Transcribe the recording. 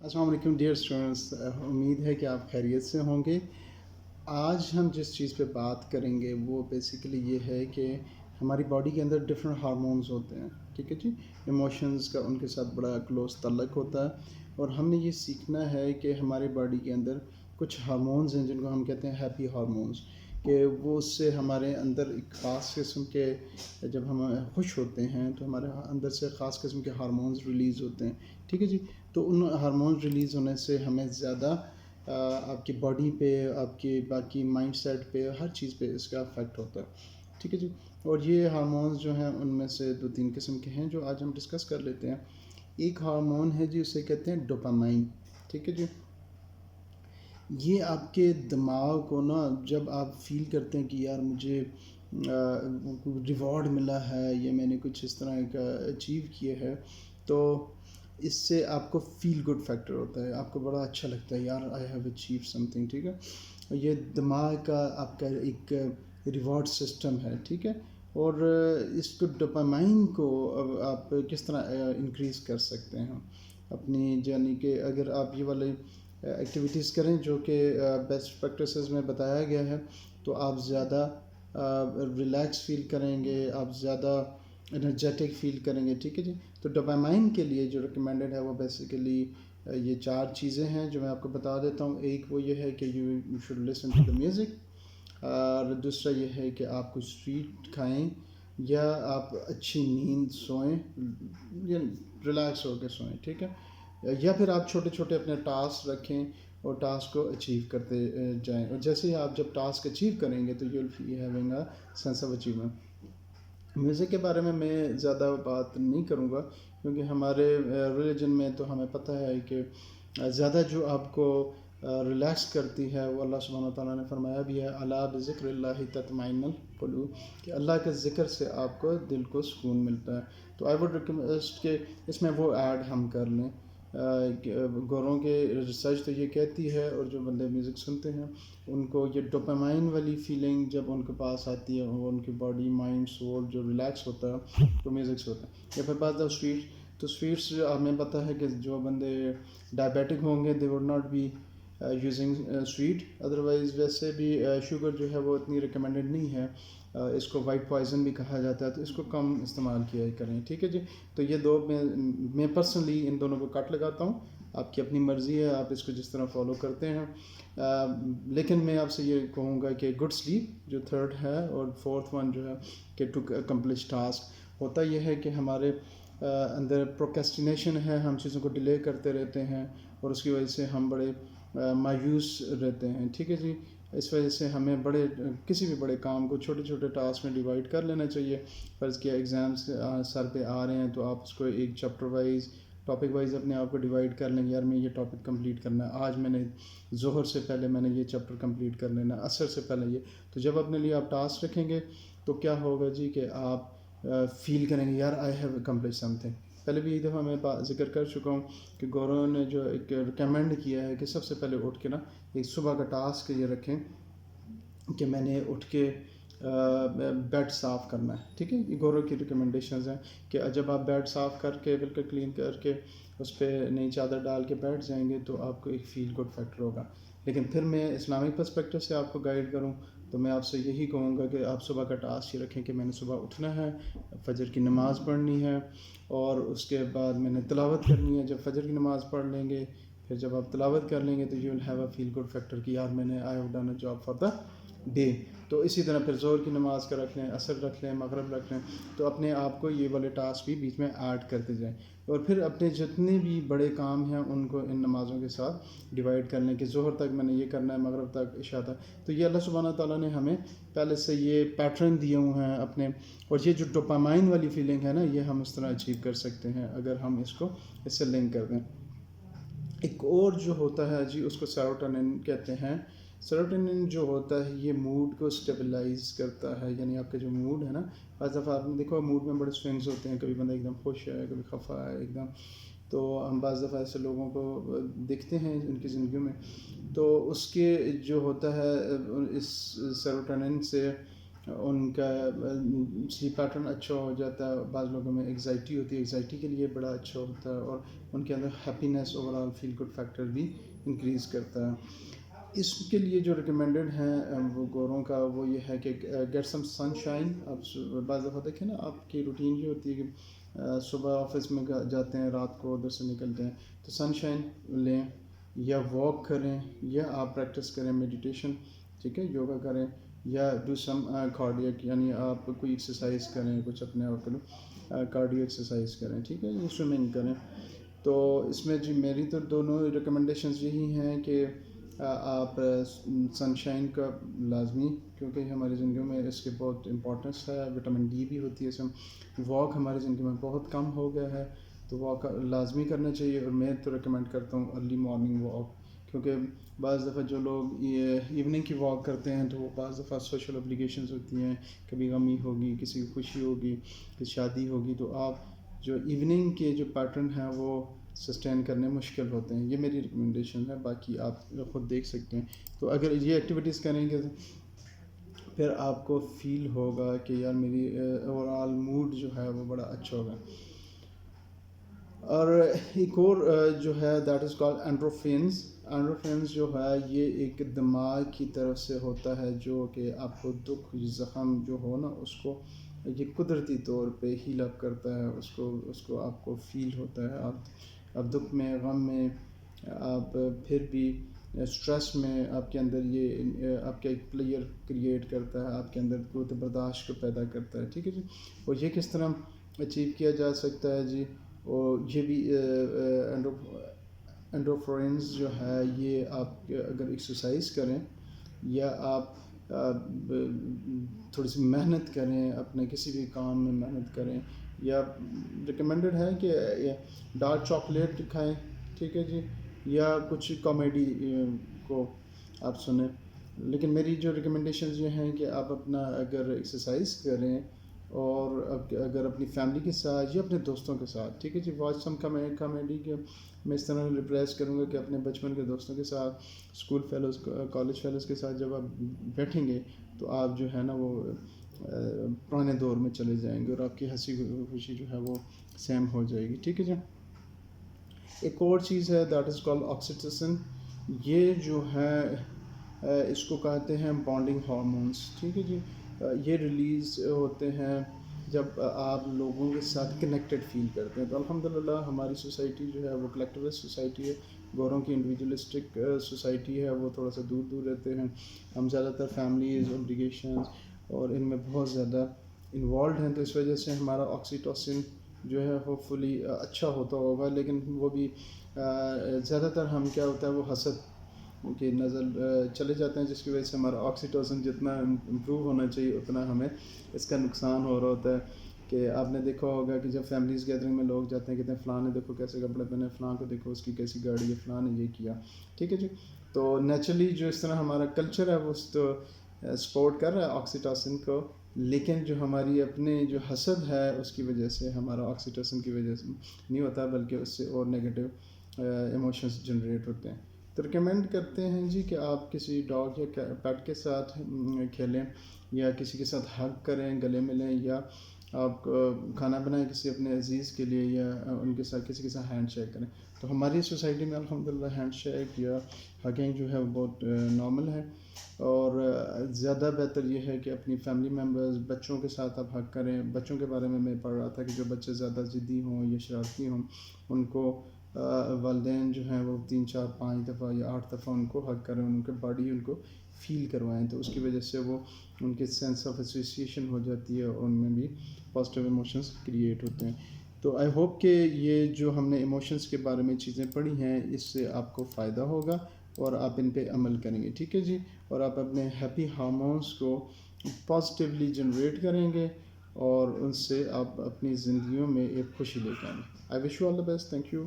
السلام علیکم dear students, امید ہے کہ آپ خیریت سے ہوں گے۔ آج ہم جس چیز پہ بات کریں گے وہ بیسیکلی یہ ہے کہ ہماری باڈی کے اندر ڈفرینٹ ہارمونز ہوتے ہیں، ٹھیک ہے جی۔ ایموشنز کا ان کے ساتھ بڑا کلوز تعلق ہوتا ہے، اور ہم نے یہ سیکھنا ہے کہ ہماری باڈی کے اندر کچھ ہارمونز ہیں جن کو ہم کہتے ہیں ہیپی ہارمونز، کہ وہ اس سے ہمارے اندر ایک خاص قسم کے، جب ہم خوش ہوتے ہیں تو ہمارے اندر سے خاص قسم کے ہارمونز ریلیز ہوتے ہیں، ٹھیک ہے جی۔ تو ان ہارمون ریلیز ہونے سے ہمیں زیادہ آپ کی باڈی پہ، آپ کے باقی مائنڈ سیٹ پہ، ہر چیز پہ اس کا افیکٹ ہوتا ہے، ٹھیک ہے جی۔ اور یہ ہارمونز جو ہیں ان میں سے 2-3 قسم کے ہیں جو آج ہم ڈسکس کر لیتے ہیں۔ ایک ہارمون ہے جی، اسے کہتے ہیں ڈوپامائن، ٹھیک ہے جی۔ یہ آپ کے دماغ کو نا، جب آپ فیل کرتے ہیں کہ یار مجھے ریوارڈ ملا ہے یا میں نے کچھ اس طرح کا اچیو کیا ہے، تو اس سے آپ کو فیل گڈ فیکٹر ہوتا ہے، آپ کو بڑا اچھا لگتا ہے یار I have achieve some thing, ٹھیک ہے۔ یہ دماغ کا آپ کا ایک ریوارڈ سسٹم ہے، ٹھیک ہے۔ اور اس کو ڈوپامائن کو آپ کس طرح انکریز کر سکتے ہیں اپنی، یعنی کہ اگر آپ یہ والے ایکٹیویٹیز کریں جو کہ بیسٹ پریکٹسز میں بتایا گیا ہے، تو آپ زیادہ ریلیکس فیل کریں گے، آپ زیادہ انرجیٹک فیل کریں گے، ٹھیک ہے جی۔ تو ڈوپامائن کے لیے جو ریکمینڈڈ ہے وہ بیسیکلی یہ 4 چیزیں ہیں جو میں آپ کو بتا دیتا ہوں۔ ایک وہ یہ ہے کہ you should listen to the music, اور دوسرا یہ ہے کہ آپ کچھ سویٹ کھائیں یا آپ اچھی نیند سوئیں، یا ریلیکس ہو کے سوئیں، ٹھیک ہے۔ یا پھر آپ چھوٹے چھوٹے اپنے ٹاسک رکھیں اور ٹاسک کو اچیو کرتے جائیں، اور جیسے ہی آپ جب ٹاسک اچیو کریں گے تو you will be having a sense of achievement. Music کے بارے میں زیادہ بات نہیں کروں گا، کیونکہ ہمارے ریلیجن میں تو ہمیں پتہ ہے کہ زیادہ جو آپ کو ریلیکس کرتی ہے وہ اللہ سبحانہ وتعالیٰ نے فرمایا بھی ہے، الا بذکر اللہ تطمئن القلوب، کہ اللہ کے ذکر سے آپ کو دل کو سکون ملتا ہے۔ تو آئی ووڈ ریکویسٹ کہ اس میں وہ ایڈ ہم کر لیں۔ گوروں کے ریسرچ تو یہ کہتی ہے، اور جو بندے میوزک سنتے ہیں ان کو یہ ڈوپامائن والی فیلنگ جب ان کے پاس آتی ہے، وہ ان کی باڈی مائنڈ سول جو ریلیکس ہوتا ہے تو میوزک سے ہوتا ہے۔ یا پھر بات ہے سویٹ، تو سویٹس ہمیں پتہ ہے کہ جو بندے ڈائبیٹک ہوں گے they would not be using sweet, otherwise ویسے بھی شوگر جو ہے وہ اتنی ریکمینڈڈ نہیں ہے، اس کو وائٹ پوائزن بھی کہا جاتا ہے، تو اس کو کم استعمال کیا کریں، ٹھیک ہے جی۔ تو یہ دو میں پرسنلی ان دونوں کو کٹ لگاتا ہوں، آپ کی اپنی مرضی ہے، آپ اس کو جس طرح فالو کرتے ہیں۔ لیکن میں آپ سے یہ کہوں گا کہ گڈ سلیپ جو 3rd ہے، اور 4th ون جو ہے کہ ٹو اکمپلش ٹاسک، ہوتا یہ ہے کہ ہمارے اندر پروکیسٹینیشن ہے، ہم چیزوں کو ڈیلے کرتے رہتے ہیں اور اس کی وجہ سے ہم بڑے مایوس رہتے ہیں، ٹھیک ہے جی۔ اس وجہ سے ہمیں کسی بھی بڑے کام کو چھوٹے چھوٹے ٹاسک میں ڈیوائڈ کر لینا چاہیے۔ فرض کیا ایگزامس سر پہ آ رہے ہیں تو آپ اس کو ایک چیپٹر وائز، ٹاپک وائز اپنے آپ کو ڈیوائڈ کر لیں، یار میں یہ ٹاپک کمپلیٹ کرنا ہے آج، میں نے ظہر سے پہلے میں نے یہ چیپٹر کمپلیٹ کر لینا، عصر سے پہلے یہ۔ تو جب اپنے لیے آپ ٹاسک رکھیں گے تو کیا ہوگا جی کہ آپ فیل کریں گے یار I have accomplish some thing. پہلے بھی ایک دفعہ میں ذکر کر چکا ہوں کہ گوروں نے جو ایک ریکمینڈ کیا ہے کہ سب سے پہلے اٹھ کے نا ایک صبح کا ٹاسک یہ رکھیں کہ میں نے اٹھ کے بیڈ صاف کرنا ہے، ٹھیک ہے۔ یہ گوروں کی ریکمنڈیشنز ہیں کہ جب آپ بیڈ صاف کر کے بالکل کلین کر کے اس پہ نئی چادر ڈال کے بیٹھ جائیں گے تو آپ کو ایک فیل گڈ فیکٹر ہوگا۔ لیکن پھر میں اسلامک پرسپیکٹو سے آپ کو گائیڈ کروں تو میں آپ سے یہی کہوں گا کہ آپ صبح کا ٹاسک یہ رکھیں کہ میں نے صبح اٹھنا ہے، فجر کی نماز پڑھنی ہے، اور اس کے بعد میں نے تلاوت کرنی ہے۔ جب فجر کی نماز پڑھ لیں گے، پھر جب آپ تلاوت کر لیں گے تو you will have a feel good factor کہ یار میں نے I have done a job for the day. تو اسی طرح پھر ظہر کی نماز کا رکھ لیں، عصر رکھ لیں، مغرب رکھ لیں، تو اپنے آپ کو یہ والے ٹاسک بھی بیچ میں ایڈ کرتے جائیں، اور پھر اپنے جتنے بھی بڑے کام ہیں ان کو ان نمازوں کے ساتھ ڈیوائڈ کر لیں کہ ظہر تک میں نے یہ کرنا ہے، مغرب تک، عشاء تک۔ تو یہ اللہ سبحانہ تعالیٰ نے ہمیں پہلے سے یہ پیٹرن دیے ہوئے ہیں اپنے، اور یہ جو ڈوپامائن والی فیلنگ ہے نا، یہ ہم اس طرح اچیو کر سکتے ہیں اگر ہم اس کو اس سے لنک کر دیں۔ ایک اور جو ہوتا ہے جی اس کو سیروٹونن کہتے ہیں۔ سیروٹونن جو ہوتا ہے یہ موڈ کو اسٹیبلائز کرتا ہے، یعنی آپ کا جو موڈ ہے نا، بعض دفعہ آپ نے دیکھو موڈ میں بڑے سوئنگز ہوتے ہیں، کبھی بندہ ایک دم خوش ہے، کبھی خفا ہے ایک دم، تو ہم بعض دفعہ ایسے لوگوں کو دیکھتے ہیں ان کی زندگیوں میں، تو اس کے جو ہوتا ہے اس سیروٹونن سے ان کا سلیپ پیٹرن اچھا ہو جاتا ہے. بعض لوگوں میں ایگزائٹی ہوتی ہے, ایگزائٹی کے لیے بڑا اچھا ہوتا ہے, اور ان کے اندر happiness overall feel good factor بھی انکریز کرتا ہے. اس کے لیے جو ریکمینڈڈ ہیں وہ گوروں کا وہ یہ ہے کہ گیٹ سم سن شائن. اب بعض دفعہ دیکھیں نا, آپ کی روٹین جو ہوتی ہے کہ صبح آفس میں جاتے ہیں, رات کو ادھر سے نکلتے ہیں, تو سن شائن لیں یا واک کریں یا آپ پریکٹس کریں میڈیٹیشن, ٹھیک ہے, یوگا کریں, یا ڈو سم کارڈیک, یعنی آپ کوئی ایکسرسائز کریں, کچھ اپنے آپ کو کارڈیو ایکسرسائز کریں, ٹھیک ہے, یا سوئمنگ کریں. تو اس میں جی میری تو دونوں ریکمنڈیشنز یہی ہیں کہ آپ سن شائن کا لازمی, کیونکہ ہماری زندگیوں میں اس کے بہت امپورٹنس ہے. وٹامن ڈی بھی ہوتی ہے اس میں. واک ہماری زندگی میں بہت کم ہو گیا ہے, تو واک لازمی کرنا چاہیے. اور میں تو ریکمینڈ کرتا ہوں ارلی مارننگ واک, کیونکہ بعض دفعہ جو لوگ یہ ایوننگ کی واک کرتے ہیں تو وہ بعض دفعہ سوشل اوبلیگیشنز ہوتی ہیں, کبھی غمی ہوگی, کسی کی خوشی ہوگی, کسی شادی ہوگی, تو آپ جو ایوننگ کے جو پیٹرن ہیں وہ سسٹین کرنے مشکل ہوتے ہیں. یہ میری ریکمنڈیشن ہے, باقی آپ خود دیکھ سکتے ہیں. تو اگر یہ ایکٹیویٹیز کریں گے پھر آپ کو فیل ہوگا کہ یار میری اوور آل موڈ جو ہے وہ بڑا اچھا ہوگا. اور ایک اور جو ہے دیٹ از کال اینڈروفینز. اینڈروفینز جو ہے یہ ایک دماغ کی طرف سے ہوتا ہے جو کہ آپ کو دکھ زخم جو ہو نا اس کو یہ قدرتی طور پہ ہیل اپ کرتا ہے. اس کو آپ کو فیل ہوتا ہے. آپ دکھ میں, غم میں, آپ پھر بھی اسٹریس میں, آپ کے اندر یہ آپ کا ایک پلیئر کریٹ کرتا ہے, آپ کے اندر قوت برداشت کو پیدا کرتا ہے, ٹھیک ہے جی. اور یہ کس طرح اچیو کیا جا سکتا ہے جی, اور یہ بھی اینڈروفرینز جو ہے یہ آپ اگر ایکسرسائز کریں یا آپ تھوڑی سی محنت کریں, اپنے کسی بھی کام میں محنت کریں, یا ریکمینڈڈ ہے کہ ڈارک چاکلیٹ کھائیں, ٹھیک ہے جی, یا کچھ کامیڈی کو آپ سنیں. لیکن میری جو ریکمنڈیشنز یہ ہیں کہ آپ اپنا اگر ایکسرسائز کریں اور اگر اپنی فیملی کے ساتھ یا اپنے دوستوں کے ساتھ, ٹھیک ہے جی, واچ سم کامیڈی کے میں اس طرح ریپلیس کروں گا کہ اپنے بچپن کے دوستوں کے ساتھ, اسکول فیلوز, کالج فیلوز کے ساتھ جب آپ بیٹھیں گے تو آپ جو ہے نا وہ پرانے دور میں چلے جائیں گے اور آپ کی ہنسی خوشی جو ہے وہ سیم ہو جائے گی, ٹھیک ہے جی. ایک اور چیز ہے دیٹ از کال آکسیٹوسن. یہ جو ہے اس کو کہتے ہیں بانڈنگ ہارمونس, ٹھیک ہے جی. یہ ریلیز ہوتے ہیں جب آپ لوگوں کے ساتھ کنیکٹڈ فیل کرتے ہیں. تو الحمدللہ ہماری سوسائٹی جو ہے وہ کلیکٹیوسٹ سوسائٹی ہے. گوروں کی انڈیویجولسٹک سوسائٹی ہے, وہ تھوڑا سا دور دور رہتے ہیں. ہم زیادہ تر فیملیز, اوبلیگیشنز اور ان میں بہت زیادہ انوالوڈ ہیں, تو اس وجہ سے ہمارا آکسیٹوسن جو ہے ہوپ فلی اچھا ہوتا ہوگا. لیکن وہ بھی زیادہ تر ہم کیا ہوتا ہے وہ حسد کی نظر چلے جاتے ہیں, جس کی وجہ سے ہمارا آکسیٹوسن جتنا امپروو ہونا چاہیے اتنا ہمیں اس کا نقصان ہو رہا ہوتا ہے. کہ آپ نے دیکھا ہوگا کہ جب فیملیز گیدرنگ میں لوگ جاتے ہیں کہتے ہیں فلاں نے دیکھو کیسے کپڑے پہنے, فلاں کو دیکھو اس کی کیسی گاڑی ہے, فلاں نے یہ کیا, ٹھیک ہے جی. تو نیچرلی جو اس طرح ہمارا کلچر ہے وہ تو سپورٹ کر رہا ہے آکسیٹوسن کو, لیکن جو ہماری اپنے جو حسد ہے اس کی وجہ سے ہمارا آکسیٹوسن کی وجہ سے نہیں ہوتا, بلکہ اس سے اور نیگیٹو ایموشنز جنریٹ ہوتے ہیں. تو ریکمینڈ کرتے ہیں جی کہ آپ کسی ڈاگ یا پیٹ کے ساتھ کھیلیں, یا کسی کے ساتھ ہگ کریں, گلے ملیں, یا آپ کھانا بنائیں کسی اپنے عزیز کے لیے, یا ان کے ساتھ کسی کے ساتھ ہینڈ شیک کریں. تو ہماری سوسائٹی میں الحمدللہ ہینڈ شیک یا ہگنگ جو ہے وہ بہت نارمل ہے. اور زیادہ بہتر یہ ہے کہ اپنی فیملی ممبرز, بچوں کے ساتھ آپ حق کریں. بچوں کے بارے میں پڑھ رہا تھا کہ جو بچے زیادہ ضدی ہوں یا شرارتی ہوں ان کو والدین جو ہیں وہ 3 4 5 دفعہ یا 8 دفعہ ان کو حق کریں, ان کے باڈی ان کو فیل کروائیں. تو اس کی وجہ سے وہ ان کے سینس آف ایسوسیشن ہو جاتی ہے اور ان میں بھی پازیٹیو ایموشنز کریٹ ہوتے ہیں. تو آئی ہوپ کہ یہ جو ہم نے ایموشنز کے بارے میں چیزیں پڑھی ہیں اس سے آپ کو فائدہ ہوگا اور آپ ان پہ عمل کریں گے, ٹھیک ہے جی. اور آپ اپنے ہیپی ہارمونس کو پازیٹیولی جنریٹ کریں گے اور ان سے آپ اپنی زندگیوں میں ایک خوشی لے کے آئیں گے. I wish you all the best. Thank you.